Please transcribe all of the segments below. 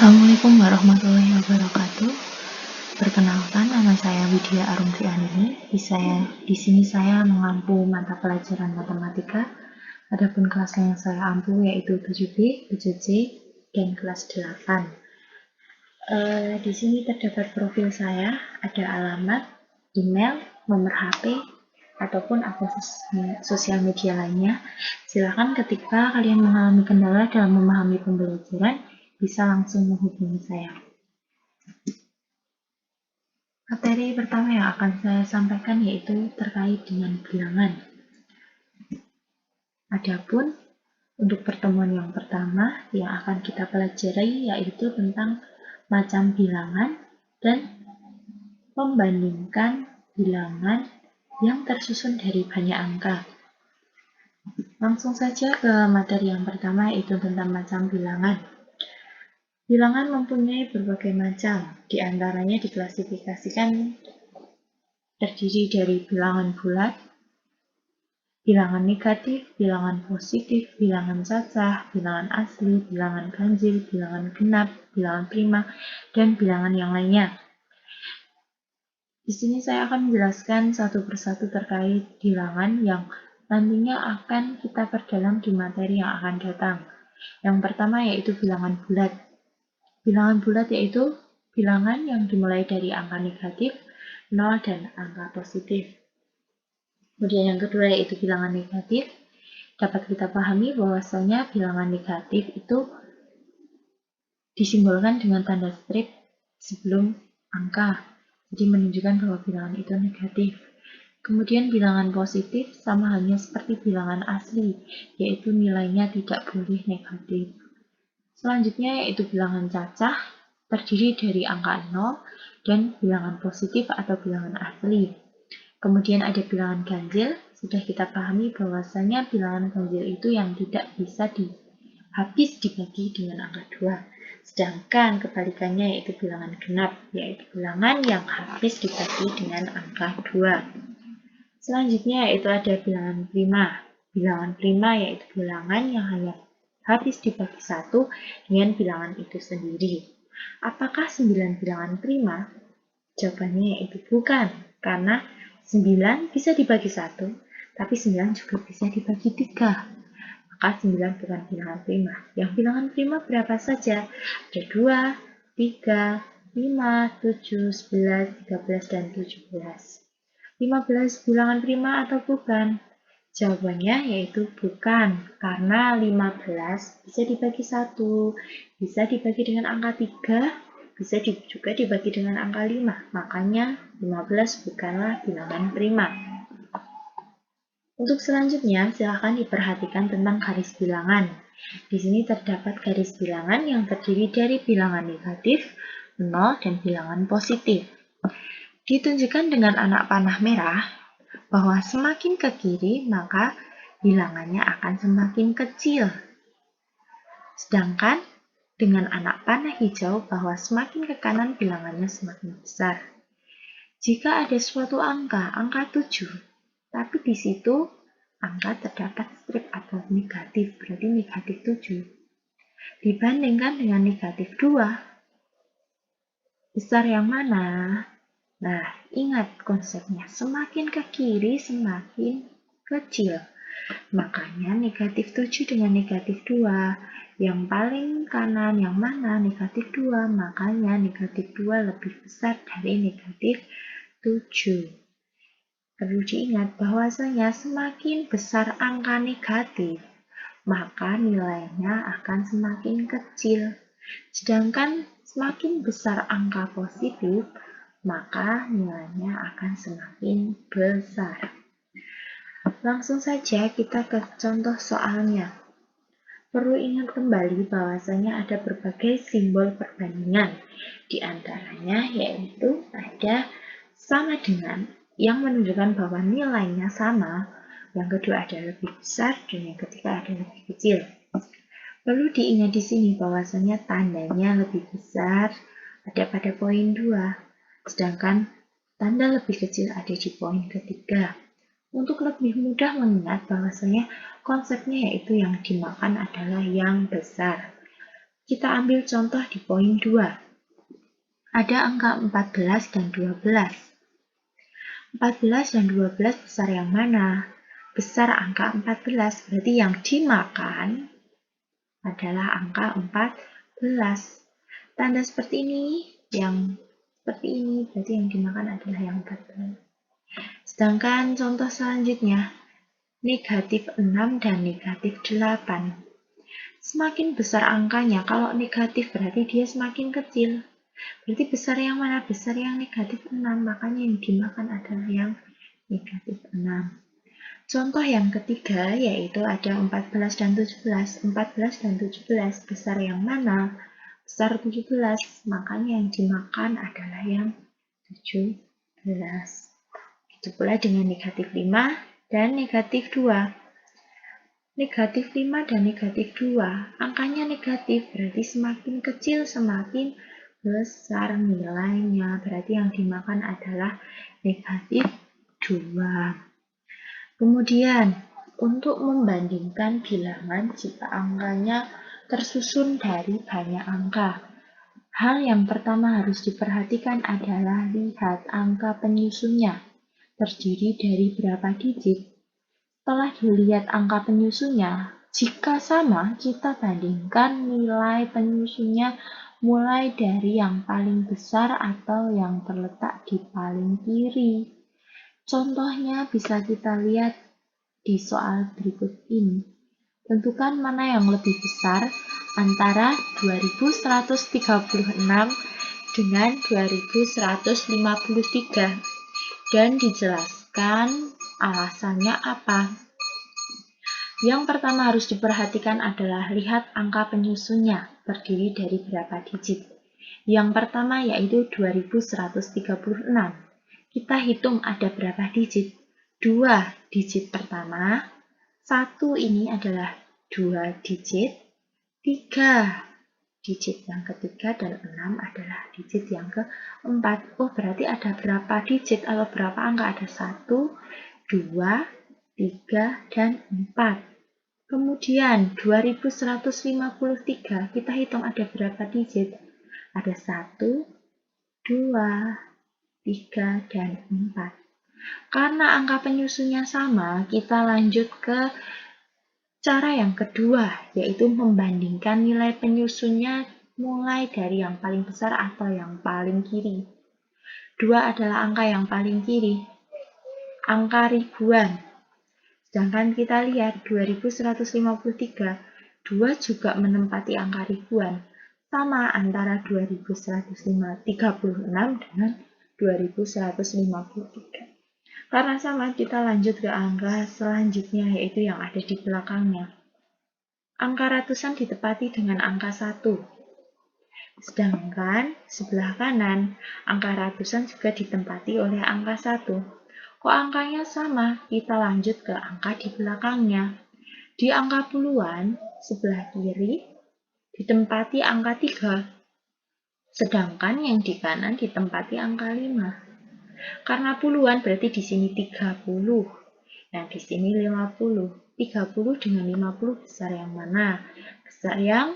Assalamualaikum warahmatullahi wabarakatuh. Perkenalkan, nama saya Widya Arumtriani. Di sini saya mengampu mata pelajaran matematika. Adapun kelasnya yang saya ampu yaitu 7B, 7C, dan kelas 8. Di sini terdapat profil saya, ada alamat, email, nomor HP, ataupun akun sosial media lainnya. Silakan ketika kalian mengalami kendala dalam memahami pembelajaran, bisa langsung menghubungi saya. Materi pertama yang akan saya sampaikan yaitu terkait dengan bilangan. Adapun untuk pertemuan yang pertama yang akan kita pelajari yaitu tentang macam bilangan dan membandingkan bilangan yang tersusun dari banyak angka. Langsung saja ke materi yang pertama yaitu tentang macam bilangan. Bilangan mempunyai berbagai macam, di antaranya diklasifikasikan terdiri dari bilangan bulat, bilangan negatif, bilangan positif, bilangan cacah, bilangan asli, bilangan ganjil, bilangan genap, bilangan prima, dan bilangan yang lainnya. Di sini saya akan menjelaskan satu persatu terkait bilangan yang nantinya akan kita perdalam di materi yang akan datang. Yang pertama yaitu bilangan bulat. Bilangan bulat yaitu bilangan yang dimulai dari angka negatif, 0, dan angka positif. Kemudian yang kedua yaitu bilangan negatif. Dapat kita pahami bahwasanya bilangan negatif itu disimbolkan dengan tanda strip sebelum angka. Jadi menunjukkan bahwa bilangan itu negatif. Kemudian bilangan positif sama halnya seperti bilangan asli, yaitu nilainya tidak boleh negatif. Selanjutnya yaitu bilangan cacah, terdiri dari angka 0 dan bilangan positif atau bilangan asli. Kemudian ada bilangan ganjil, sudah kita pahami bahwasanya bilangan ganjil itu yang tidak bisa habis dibagi dengan angka 2. Sedangkan kebalikannya yaitu bilangan genap, yaitu bilangan yang habis dibagi dengan angka 2. Selanjutnya yaitu ada bilangan prima. Bilangan prima yaitu bilangan yang hanya habis dibagi 1 dengan bilangan itu sendiri. Apakah 9 bilangan prima? Jawabannya yaitu bukan, karena 9 bisa dibagi 1, tapi 9 juga bisa dibagi 3. Maka 9 bukan bilangan prima. Yang bilangan prima berapa saja? Ada 2, 3, 5, 7, 11, 13, dan 17. 15 bilangan prima atau bukan? Jawabannya yaitu bukan, karena 15 bisa dibagi 1, bisa dibagi dengan angka 3, bisa juga dibagi dengan angka 5, makanya 15 bukanlah bilangan prima. Untuk selanjutnya, silakan diperhatikan tentang garis bilangan. Di sini terdapat garis bilangan yang terdiri dari bilangan negatif, 0, dan bilangan positif. Ditunjukkan dengan anak panah merah bahwa semakin ke kiri maka bilangannya akan semakin kecil. Sedangkan dengan anak panah hijau bahwa semakin ke kanan bilangannya semakin besar. Jika ada suatu angka 7, tapi di situ angka terdapat strip atau negatif, berarti negatif 7. Dibandingkan dengan negatif 2, besar yang mana? Nah, ingat konsepnya, semakin ke kiri semakin kecil. Makanya negatif 7 dengan negatif 2. Yang paling kanan yang mana? Negatif 2. Makanya negatif 2 lebih besar dari negatif 7. Perlu diingat bahwasanya semakin besar angka negatif, maka nilainya akan semakin kecil. Sedangkan semakin besar angka positif, maka nilainya akan semakin besar. Langsung saja kita ke contoh soalnya. Perlu ingat kembali bahwasanya ada berbagai simbol perbandingan. Di antaranya yaitu ada sama dengan yang menunjukkan bahwa nilainya sama. Yang kedua ada lebih besar dan yang ketiga ada lebih kecil. Perlu diingat di sini bahwasanya tandanya lebih besar ada pada poin 2, sedangkan tanda lebih kecil ada di poin ketiga. Untuk lebih mudah mengingat bahwasanya konsepnya yaitu yang dimakan adalah yang besar. Kita ambil contoh di poin 2. Ada angka 14 dan 12. 14 dan 12 besar yang mana? Besar angka 14, berarti yang dimakan adalah angka 14. Tanda seperti ini, yang seperti ini, berarti yang dimakan adalah yang 14. Sedangkan contoh selanjutnya, negatif 6 dan negatif 8. Semakin besar angkanya, kalau negatif berarti dia semakin kecil. Berarti besar yang mana? Besar yang negatif 6, makanya yang dimakan adalah yang negatif 6. Contoh yang ketiga yaitu ada 14 dan 17. 14 dan 17 besar yang mana? Besar 17, makanya yang dimakan adalah yang 17. Itu pula dengan negatif 5 dan negatif 2. Negatif 5 dan negatif 2, angkanya negatif, berarti semakin kecil semakin besar nilainya, berarti yang dimakan adalah negatif 2. Kemudian, untuk membandingkan bilangan jika angkanya tersusun dari banyak angka, hal yang pertama harus diperhatikan adalah lihat angka penyusunnya, terdiri dari berapa digit. Setelah dilihat angka penyusunnya, jika sama, kita bandingkan nilai penyusunnya mulai dari yang paling besar atau yang terletak di paling kiri. Contohnya bisa kita lihat di soal berikut ini. Tentukan mana yang lebih besar antara 2136 dengan 2153 dan dijelaskan alasannya apa? Yang pertama harus diperhatikan adalah lihat angka penyusunnya terdiri dari berapa digit. Yang pertama yaitu 2136. Kita hitung ada berapa digit? 2 digit pertama, 1 ini adalah 2 digit, 3 digit yang ketiga, dan 6 adalah digit yang keempat. Oh, berarti ada berapa digit atau berapa angka? Ada 1, 2, 3, dan 4. Kemudian 2153, kita hitung ada berapa digit? Ada 1, 2, 3, dan 4. Karena angka penyusunnya sama, kita lanjut ke cara yang kedua, yaitu membandingkan nilai penyusunnya mulai dari yang paling besar atau yang paling kiri. 2 adalah angka yang paling kiri, angka ribuan. Sedangkan kita lihat 2153, 2 juga menempati angka ribuan. Sama antara 2136 dengan 2153. Karena sama, kita lanjut ke angka selanjutnya, yaitu yang ada di belakangnya. Angka ratusan ditepati dengan angka 1. Sedangkan sebelah kanan, angka ratusan juga ditempati oleh angka 1. Kok angkanya sama? Kita lanjut ke angka di belakangnya. Di angka puluhan, sebelah kiri ditempati angka 3. Sedangkan yang di kanan ditempati angka 5. Karena puluhan berarti di sini 30. Yang di sini 50. 30 dengan 50 besar yang mana? Besar yang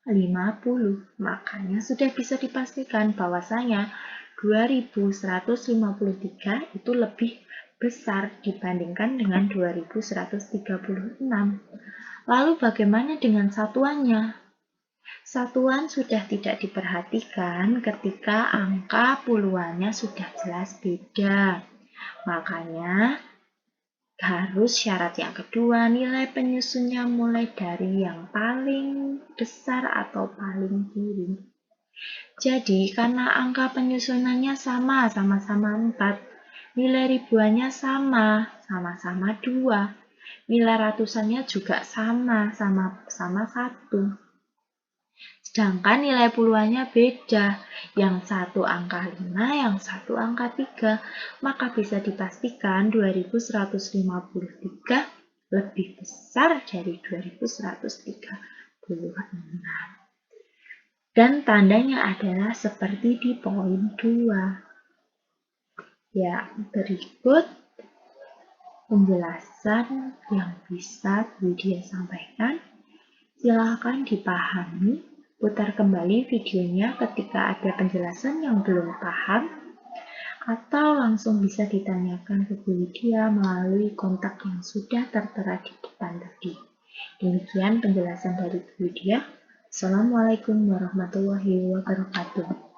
50. Makanya sudah bisa dipastikan bahwasanya 2153 itu lebih besar dibandingkan dengan 2136. Lalu bagaimana dengan satuannya? Satuan sudah tidak diperhatikan ketika angka puluhannya sudah jelas beda. Makanya harus syarat yang kedua, nilai penyusunnya mulai dari yang paling besar atau paling kiri. Jadi karena angka penyusunannya sama-sama 4, nilai ribuannya sama-sama 2, nilai ratusannya juga sama-sama 1. Sedangkan nilai puluhannya beda, yang satu angka 5, yang satu angka 3, maka bisa dipastikan 2153 lebih besar dari 2136. Dan tandanya adalah seperti di poin 2. Ya, berikut penjelasan yang bisa Widya sampaikan. Silakan dipahami, putar kembali videonya ketika ada penjelasan yang belum paham, atau langsung bisa ditanyakan ke Bu Lydia melalui kontak yang sudah tertera di depan tadi. Demikian penjelasan dari Bu Lydia. Assalamualaikum warahmatullahi wabarakatuh.